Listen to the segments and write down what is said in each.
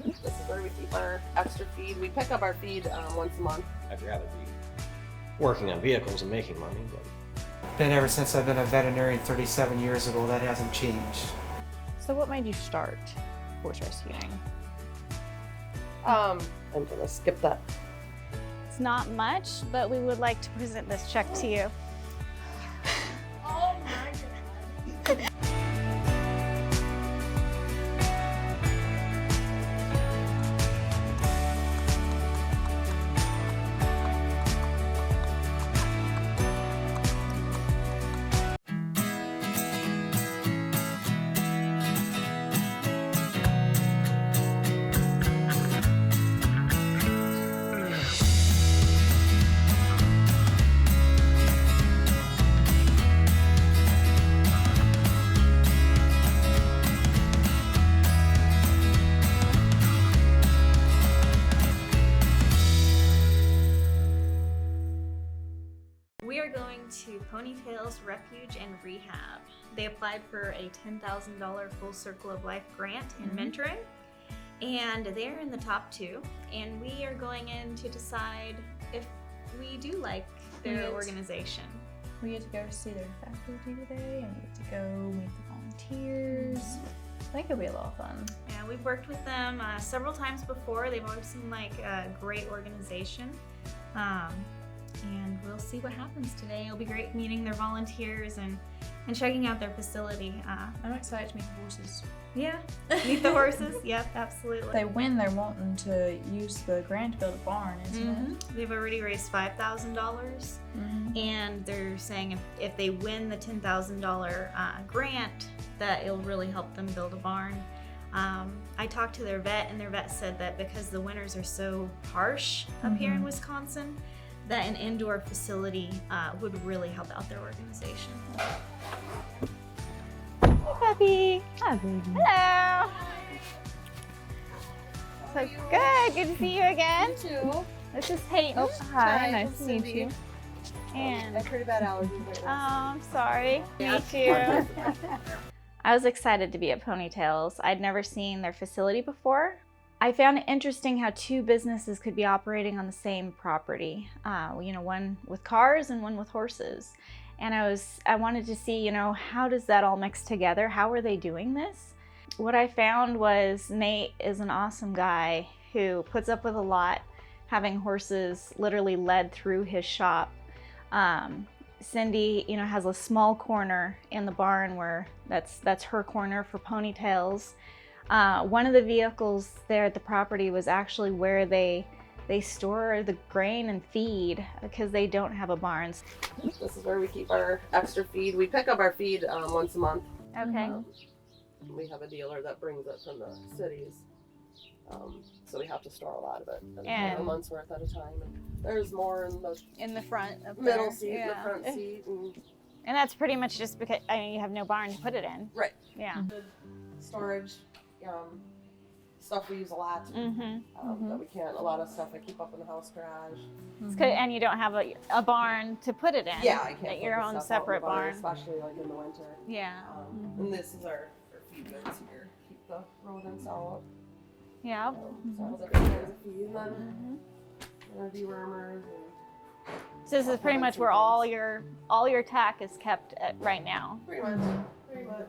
This is where we keep our extra feed. We pick up our feed once a month. I'd rather be working on vehicles and making money, but Been ever since I've been a veterinarian 37 years ago. That hasn't changed. So what made you start horse rescuing? I'm gonna skip that. It's not much, but we would like to present this check to you. Oh my God. We are going to Ponytail's Refuge and Rehab. They applied for a $10,000 Full Circle of Life grant in mentoring, and they're in the top 2. And we are going in to decide if we do like their organization. We get to go see their faculty today, and we get to go meet the volunteers. I think it'll be a lot of fun. Yeah, we've worked with them several times before. They've always seemed like a great organization. And we'll see what happens today. It'll be great meeting their volunteers and checking out their facility. I'm excited to meet the horses. Yeah, meet the horses. Yep, absolutely. If they win, they're wanting to use the grant to build a barn, isn't it? They've already raised $5,000, and they're saying if they win the $10,000 grant, that it'll really help them build a barn. I talked to their vet, and their vet said that because the winters are so harsh up here in Wisconsin, that an indoor facility would really help out their organization. Hi, puppy. Hi, baby. Hello. So good. Good to see you again. You too. This is Peyton. Oh, hi. hi, Nice to meet Cindi. you. And I have pretty bad allergies right oh, now. I'm sorry. Yeah. Me too. I was excited to be at Ponytail's. I'd never seen their facility before. I found it interesting how 2 businesses could be operating on the same property. One with cars and one with horses. And I wanted to see, how does that all mix together? How are they doing this? What I found was Nate is an awesome guy who puts up with a lot, having horses literally led through his shop. Cindi, has a small corner in the barn where that's her corner for Ponytails. One of the vehicles there at the property was actually where they store the grain and feed because they don't have a barn. This is where we keep our extra feed. We pick up our feed once a month. Okay. We have a dealer that brings it from the cities. So we have to store a lot of it a month's worth at a time. And there's more In the front of middle there. seat, Yeah. the front seat. And that's pretty much just because you have no barn to put it in. Right. Yeah. The storage, stuff we use a lot. That we can't. A lot of stuff I keep up in the house garage. And you don't have a barn to put it in. Yeah, I can't. Your put the own stuff out in separate the barn. especially like in the winter. Yeah. And this is our feed bins here. Keep the rodents out. Yeah. So all different kinds of feed, and then dewormers. So this is pretty much where all your tack is kept at right now. Pretty much.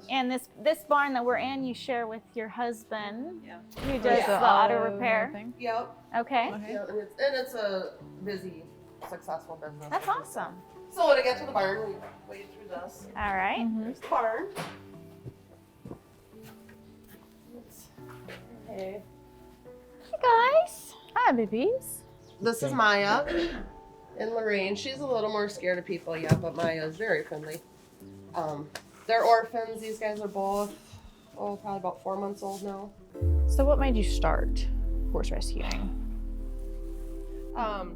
And this barn that we're in, you share with your husband, who does Yeah. the auto repair. Yep. Okay. Yep. And it's a busy, successful business. That's awesome. So to get to the barn, we wade through this. All right. There's the barn. Hey. Hey guys. Hi, babies. This is Maya and Lorraine. She's a little more scared of people, but Maya is very friendly. They're orphans. These guys are both, probably about 4 months old now. So what made you start horse rescuing? I'm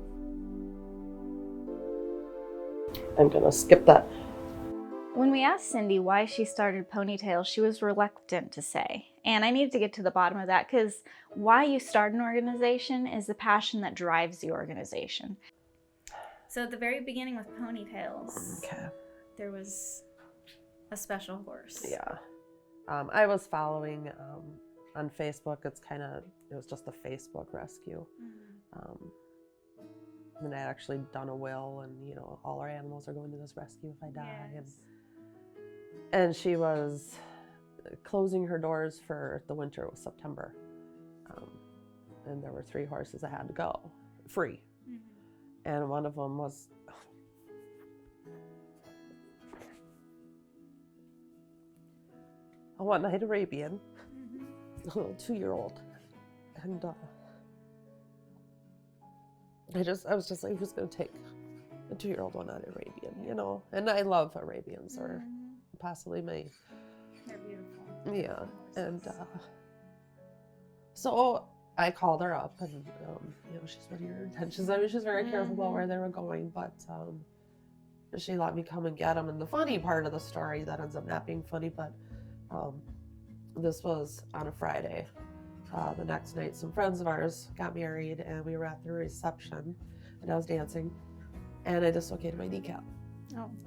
gonna skip that. When we asked Cindi why she started Ponytail, she was reluctant to say. And I needed to get to the bottom of that because why you start an organization is the passion that drives the organization. So at the very beginning with Ponytails, there was a special horse. Yeah. I was following on Facebook, it was just a Facebook rescue. And I actually done a will, and all our animals are going to this rescue if I die. Yes. And she was closing her doors for the winter. It was September. And there were 3 horses that had to go free. And one of them was a one-eyed Arabian, a little 2-year-old. And I was just like, who's going to take a 2-year-old one-eyed Arabian, And I love Arabians, or possibly my... They're beautiful. Yeah, and so I called her up, and she's what are your intentions? I mean, she's very careful about where they were going, but she let me come and get them. And the funny part of the story that ends up not being funny, but this was on a Friday. The next night, some friends of ours got married, and we were at the reception, and I was dancing, and I dislocated my kneecap.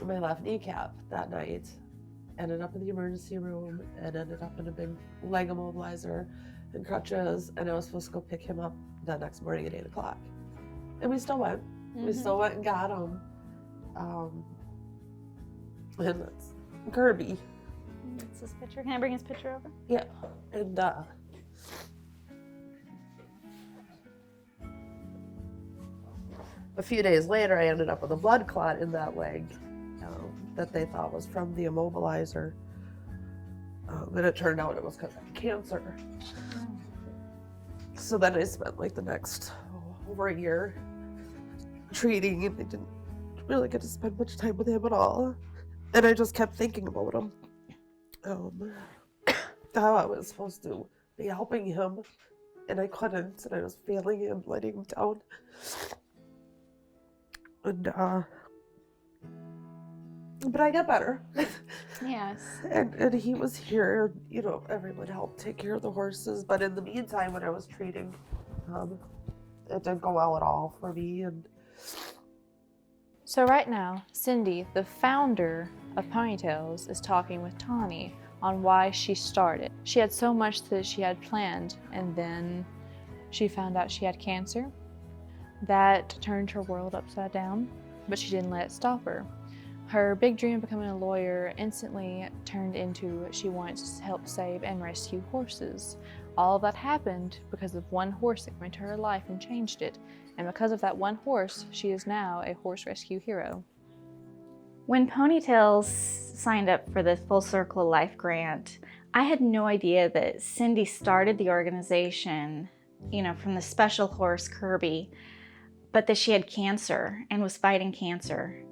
My left kneecap that night. Ended up in the emergency room and ended up in a big leg immobilizer and crutches, and I was supposed to go pick him up the next morning at 8 o'clock. And we still went. We still went and got him. And that's Kirby. That's his picture. Can I bring his picture over? Yeah. And a few days later, I ended up with a blood clot in that leg. That they thought was from the immobilizer. And it turned out it was because of cancer. So then I spent like the next over a year treating, and I didn't really get to spend much time with him at all. And I just kept thinking about him. How I was supposed to be helping him, and I couldn't, and I was failing him, letting him down. And but I got better. Yes. And he was here, everyone helped take care of the horses. But in the meantime, when I was treating, it didn't go well at all for me. And So right now, Cindi, the founder of Ponytails, is talking with Tawnee on why she started. She had so much that she had planned, and then she found out she had cancer. That turned her world upside down, but she didn't let it stop her. Her big dream of becoming a lawyer instantly turned into she wants to help save and rescue horses. All of that happened because of one horse that came into her life and changed it. And because of that one horse, she is now a horse rescue hero. When Ponytails signed up for the Full Circle Life grant, I had no idea that Cindi started the organization, from the special horse Kirby, but that she had cancer and was fighting cancer.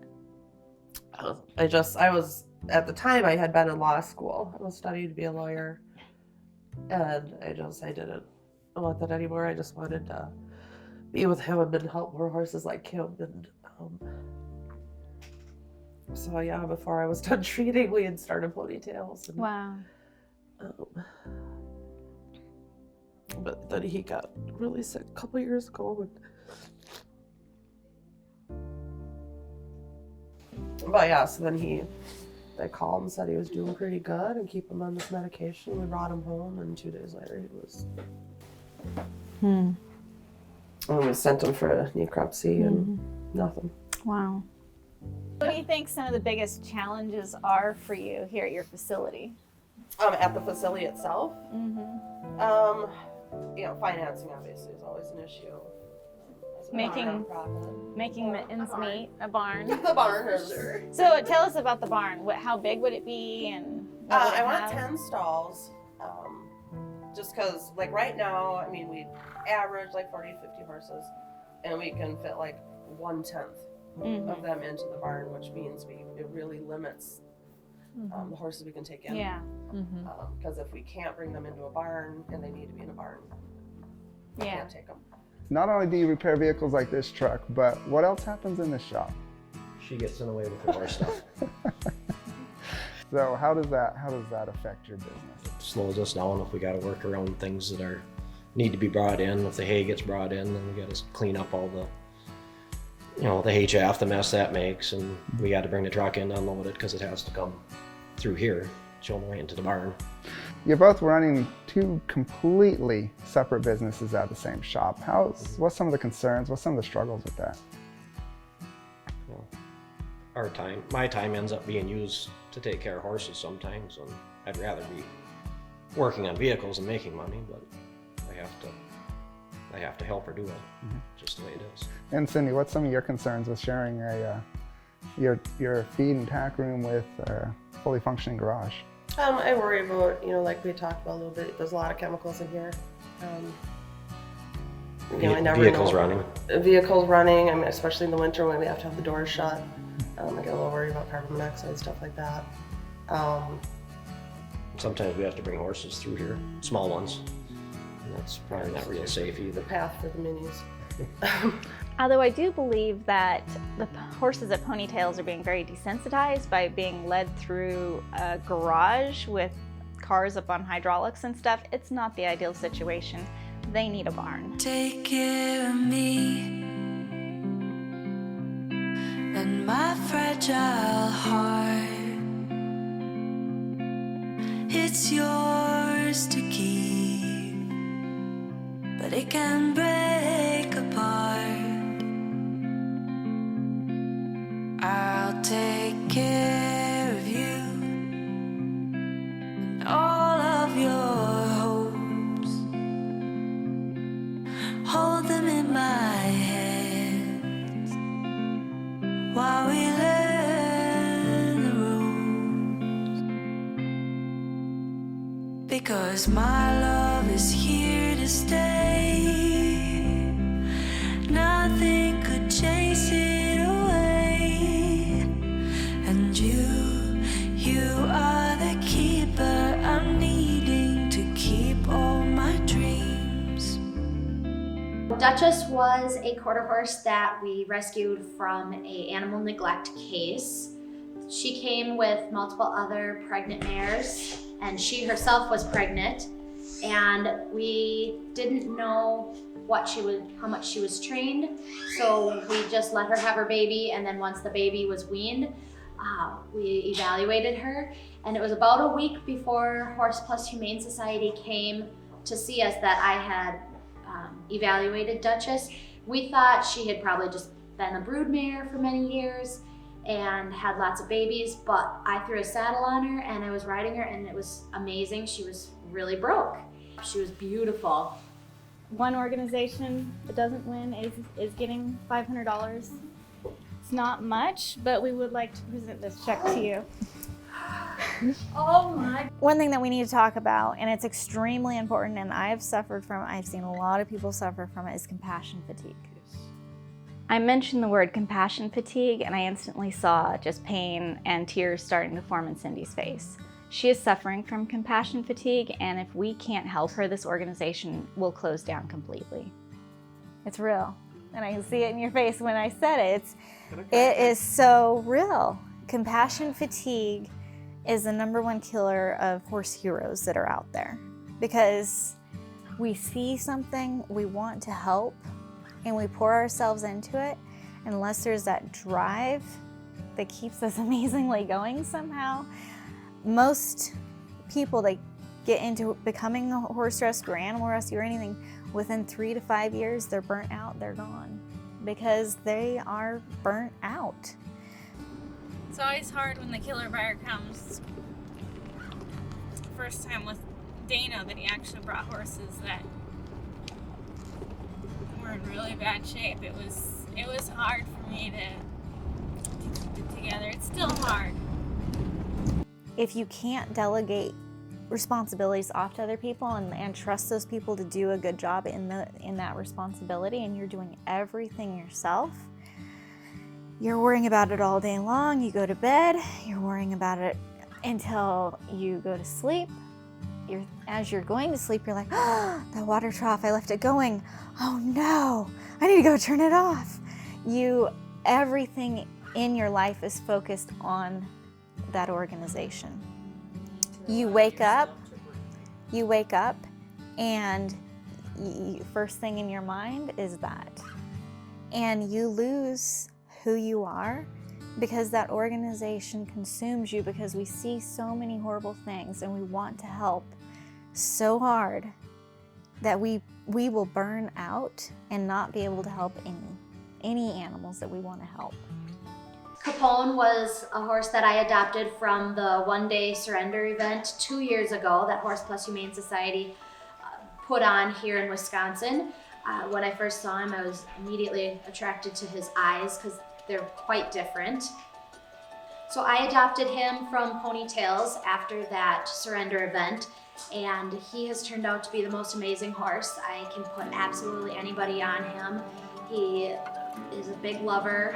I was, at the time, I had been in law school. I was studying to be a lawyer. And I didn't want that anymore. I just wanted to be with him and help more horses like him. And so yeah, before I was done treating, we had started Ponytails. And, Wow. But then he got really sick a couple years ago. But yeah, so then they called and said he was doing pretty good and keep him on this medication. We brought him home, and 2 days later he was. And we sent him for a necropsy and nothing. Wow. What do you think some of the biggest challenges are for you here at your facility? At the facility itself, financing obviously is always an issue. Making the ends meet, a barn. The barn is. So tell us about the barn. How big would it be, and what would it I want have? 10 stalls. Just because, like right now, I mean, we average like 40 to 50 horses, and we can fit like 1/10 of them into the barn, which means it really limits the horses we can take in. Yeah. Because if we can't bring them into a barn and they need to be in a barn, we can't take them. Not only do you repair vehicles like this truck, but what else happens in the shop? She gets in the way with the horse stuff. So how does that affect your business? Slows us down if we got to work around things that need to be brought in. If the hay gets brought in, then we got to clean up all the hay chaff, the mess that makes, and we got to bring the truck in, unload it because it has to come through here, show the way into the barn. You're both running two completely separate businesses at the same shop. What's some of the concerns? What's some of the struggles with that? Well, my time ends up being used to take care of horses sometimes, and I'd rather be working on vehicles and making money, but I have to help her do it, just the way it is. And Cindi, what's some of your concerns with sharing your feed and tack room with a fully functioning garage? I worry about, like we talked about a little bit, there's a lot of chemicals in here. I never Vehicles know. running. Vehicles running, I mean, especially in the winter when we have to have the doors shut. I get a little worried about carbon monoxide, stuff like that. Sometimes we have to bring horses through here, small ones. And that's probably not real safe either. The path for the minis. Although I do believe that the horses at Ponytails are being very desensitized by being led through a garage with cars up on hydraulics and stuff. It's not the ideal situation. They need a barn. Take care of me and my fragile heart. It's yours to keep, but it can break apart. I'll take care of you and all of your hopes. Hold them in my hands while we learn the ropes. Because my love is here to stay. Nothing could chase it away. And you are the keeper I'm needing to keep all my dreams. Duchess was a quarter horse that we rescued from an animal neglect case. She came with multiple other pregnant mares, and she herself was pregnant, and we didn't know how much she was trained, so we just let her have her baby, and then once the baby was weaned, we evaluated her, and it was about a week before Plus Humane Society came to see us that I had evaluated Duchess. We thought she had probably just been a brood mare for many years and had lots of babies, but I threw a saddle on her and I was riding her and it was amazing. She was really broke. She was beautiful. One organization that doesn't win is getting $500. It's not much, but we would like to present this check to you. Oh my. One thing that we need to talk about, and it's extremely important, and I've seen a lot of people suffer from it, is compassion fatigue. I mentioned the word compassion fatigue, and I instantly saw just pain and tears starting to form in Cindi's face. She is suffering from compassion fatigue, and if we can't help her, this organization will close down completely. It's real, and I can see it in your face when I said it. It is so real. Compassion fatigue is the #1 killer of horse heroes that are out there, because we see something, we want to help, and we pour ourselves into it. Unless there's that drive that keeps us amazingly going somehow, most people that get into becoming a horse rescue or animal rescue or anything, within 3 to 5 years, they're burnt out, they're gone, because they are burnt out. It's always hard when the killer buyer comes. First time with Dana that he actually brought horses that were in really bad shape. It was hard for me to keep it together. It's still hard. If you can't delegate responsibilities off to other people and trust those people to do a good job in that responsibility, and you're doing everything yourself, you're worrying about it all day long. You go to bed, you're worrying about it until you go to sleep. As you're going to sleep, you're like, oh, that water trough, I left it going. Oh no, I need to go turn it off. Everything in your life is focused on that organization. You wake up, and first thing in your mind is that. And you lose who you are because that organization consumes you, because we see so many horrible things and we want to help, so hard that we will burn out and not be able to help any animals that we want to help. Capone was a horse that I adopted from the one-day surrender event 2 years ago that Plus Humane Society put on here in Wisconsin. When I first saw him, I was immediately attracted to his eyes because they're quite different. So I adopted him from Ponytails after that surrender event, and he has turned out to be the most amazing horse. I can put absolutely anybody on him. He is a big lover,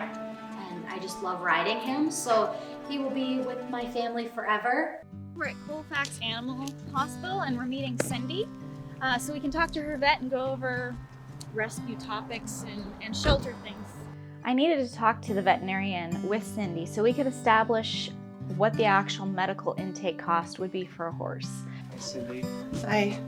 and I just love riding him, so he will be with my family forever. We're at Colfax Animal Hospital and we're meeting Cindi, so we can talk to her vet and go over rescue topics and shelter things. I needed to talk to the veterinarian with Cindi so we could establish what the actual medical intake cost would be for a horse. Hi, Cindi. Hi.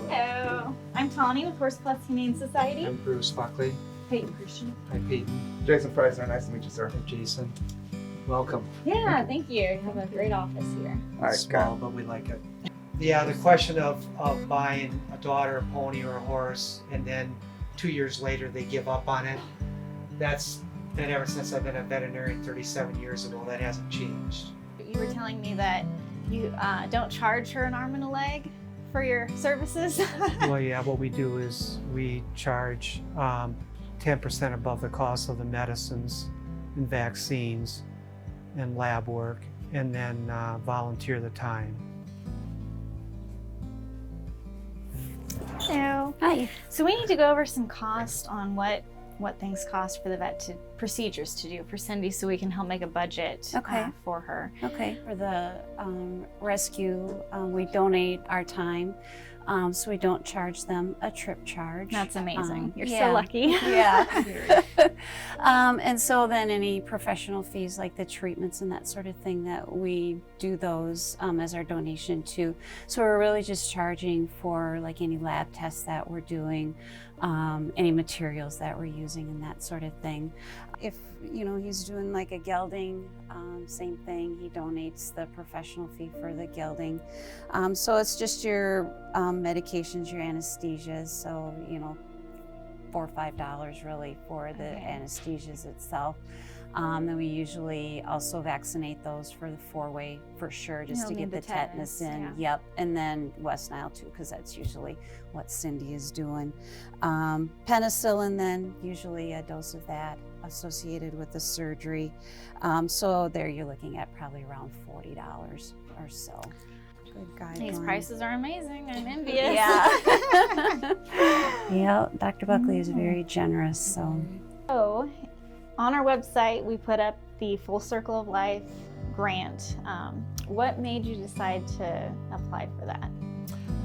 Hello, I'm Tawnee with Plus Humane Society. I'm Bruce Buckley. Peyton Christian. Hi, Peyton. Jason Preisner, nice to meet you, sir. Hi, Jason. Welcome. Yeah, thank you. You have a great office here. All right, Small, but we like it. Yeah, the question of buying a daughter, a pony, or a horse, and then 2 years later they give up on it, that's been ever since I've been a veterinarian 37 years ago. That hasn't changed. You were telling me that you don't charge her an arm and a leg for your services. Well, yeah, what we do is we charge 10% above the cost of the medicines and vaccines and lab work, and then volunteer the time. Hello. Hi. So we need to go over some cost on what things cost for the vet procedures to do for Cindi, so we can help make a budget for her. Okay. For the rescue, we donate our time, so we don't charge them a trip charge. That's amazing. You're yeah. so lucky. Yeah. And so then any professional fees like the treatments and that sort of thing, that we do those as our donation too. So we're really just charging for like any lab tests that we're doing, any materials that we're using and that sort of thing. If he's doing like a gelding, same thing, he donates the professional fee for the gelding. So it's just your medications, your anesthesias, so $4 or $5 really for the anesthesias itself. And we usually also vaccinate those for the 4-way for sure, just to get the tetanus in. Yeah. Yep, and then West Nile too, because that's usually what Cindi is doing. Penicillin, then usually a dose of that associated with the surgery. So there you're looking at probably around $40 or so. Good guideline. These prices are amazing. I'm envious. Yeah. Yeah, Dr. Buckley is very generous. So on our website, we put up the Full Circle of Life grant. What made you decide to apply for that?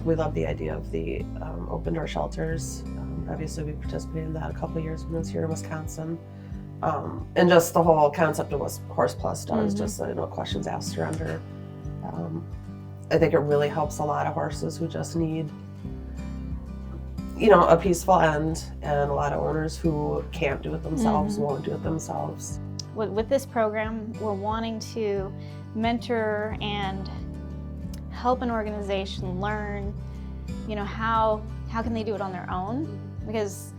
We love the idea of the open door shelters. Obviously, we participated in that a couple of years when I was here in Wisconsin. And just the whole concept of what Horse Plus does, just questions asked, surrender. I think it really helps a lot of horses who just need, a peaceful end, and a lot of owners who can't do it themselves, won't do it themselves. With this program, we're wanting to mentor and help an organization learn, how can they do it on their own? Because,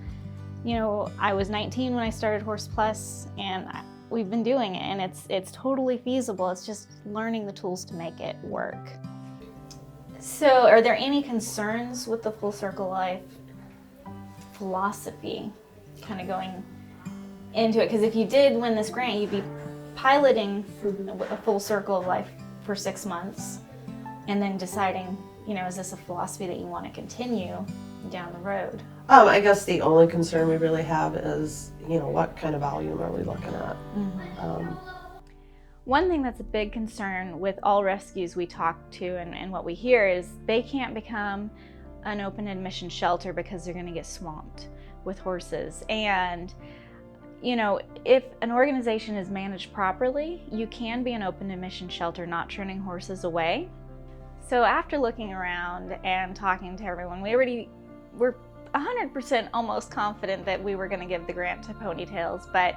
I was 19 when I started Horse Plus, and we've been doing it, and it's totally feasible. It's just learning the tools to make it work. So, are there any concerns with the Full Circle Life philosophy, kind of going into it? Because if you did win this grant, you'd be piloting a Full Circle of Life for 6 months, and then deciding, is this a philosophy that you want to continue down the road? I guess the only concern we really have is, what kind of volume are we looking at? One thing that's a big concern with all rescues we talk to and what we hear is they can't become an open admission shelter because they're going to get swamped with horses. And, if an organization is managed properly, you can be an open admission shelter, not turning horses away. So after looking around and talking to everyone, we're 100% almost confident that we were going to give the grant to Ponytails, but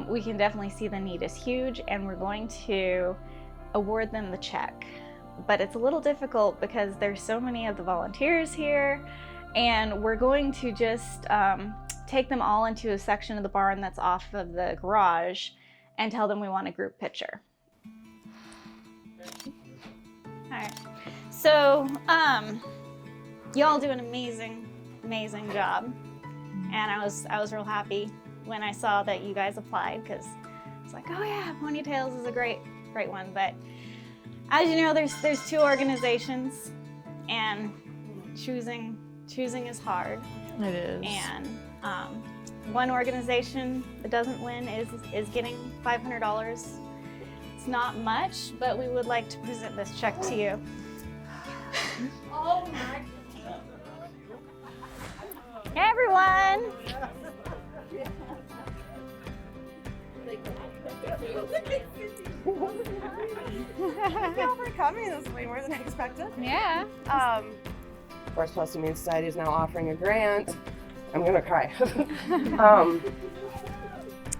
we can definitely see the need is huge, and we're going to award them the check. but it's a little difficult because there's so many of the volunteers here, and we're going to just take them all into a section of the barn that's off of the garage and tell them we want a group picture. All right, so y'all do an amazing job, and I was real happy when I saw that you guys applied, because it's like, oh yeah, Ponytails is a great one. But as you know, there's two organizations, and choosing is hard. It is. And one organization that doesn't win is getting $500. It's not much, but we would like to present this check to you. Oh my God. Hey everyone! Thank you all for coming. This is way more than I expected. Yeah. Of course, Plus Humane Society is now offering a grant. I'm gonna cry.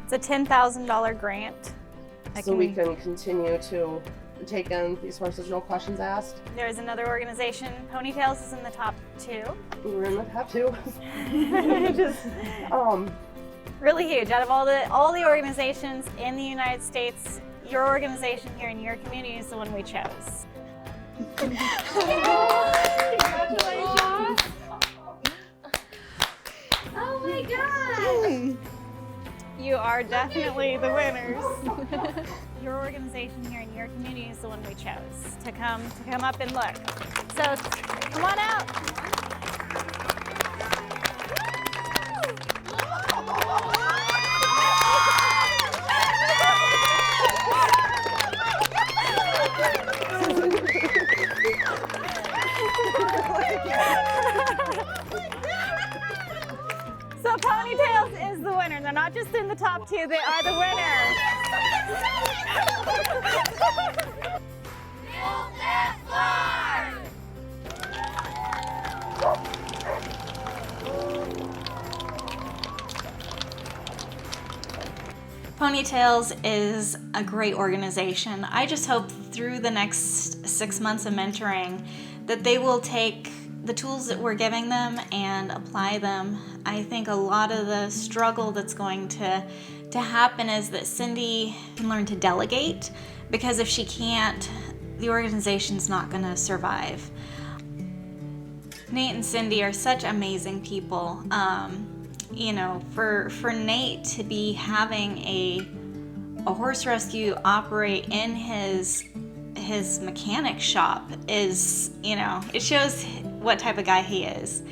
It's a $10,000 grant. So we can continue to take in these horses, no questions asked. There's another organization, Ponytails is in the top 2. We're in the top 2. Just really huge. Out of all the organizations in the United States, your organization here in your community is the one we chose. Congratulations. Oh my God! You are definitely the winners. Your organization here in your community is the one we chose to come up and look. So come on out. So Ponytails is the winner. They're not just in the top 2, they are the winner. Ponytails is a great organization. I just hope through the next 6 months of mentoring that they will take the tools that we're giving them and apply them. I think a lot of the struggle that's going to happen is that Cindi can learn to delegate, because if she can't, the organization's not going to survive. Nate and Cindi are such amazing people. You know, for Nate to be having a horse rescue operate in his mechanic shop is, you know, it shows what type of guy he is.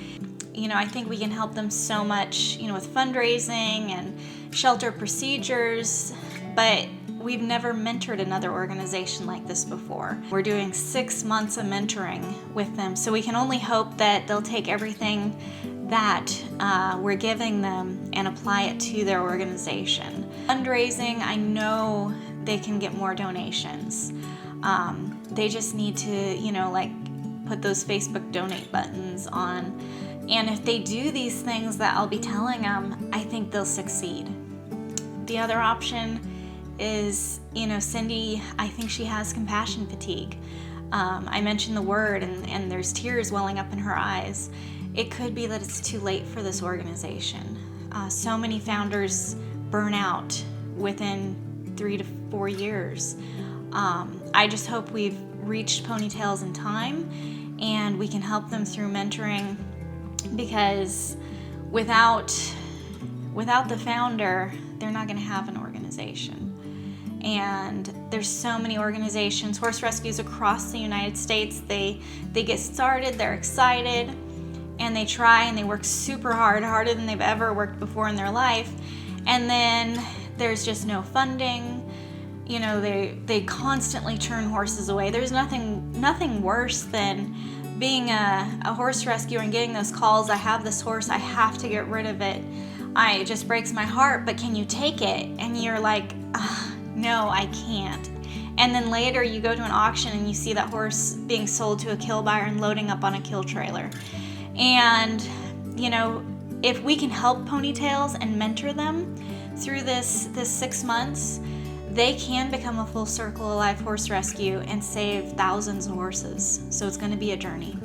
You know, I think we can help them so much, you know, with fundraising and shelter procedures, but we've never mentored another organization like this before. We're doing 6 months of mentoring with them, so we can only hope that they'll take everything that we're giving them and apply it to their organization. Fundraising, I know they can get more donations. They just need to, you know, like put those Facebook donate buttons on. And if they do these things that I'll be telling them, I think they'll succeed. The other option is, you know, Cindi, I think she has compassion fatigue. I mentioned the word and there's tears welling up in her eyes. It could be that it's too late for this organization. So many founders burn out within 3 to 4 years. I just hope we've reached Ponytails in time and we can help them through mentoring, because without the founder, they're not going to have an organization. And there's so many organizations, horse rescues across the United States. They get started, they're excited, and they try and they work super hard, harder than they've ever worked before in their life. And then there's just no funding. You know, they constantly turn horses away. There's nothing worse than being a horse rescuer and getting those calls, I have this horse, I have to get rid of it. It just breaks my heart, but can you take it? And you're like, no, I can't. And then later you go to an auction and you see that horse being sold to a kill buyer and loading up on a kill trailer. And, you know, if we can help Ponytails and mentor them through this 6 months, they can become a full circle alive horse rescue and save thousands of horses. So it's going to be a journey.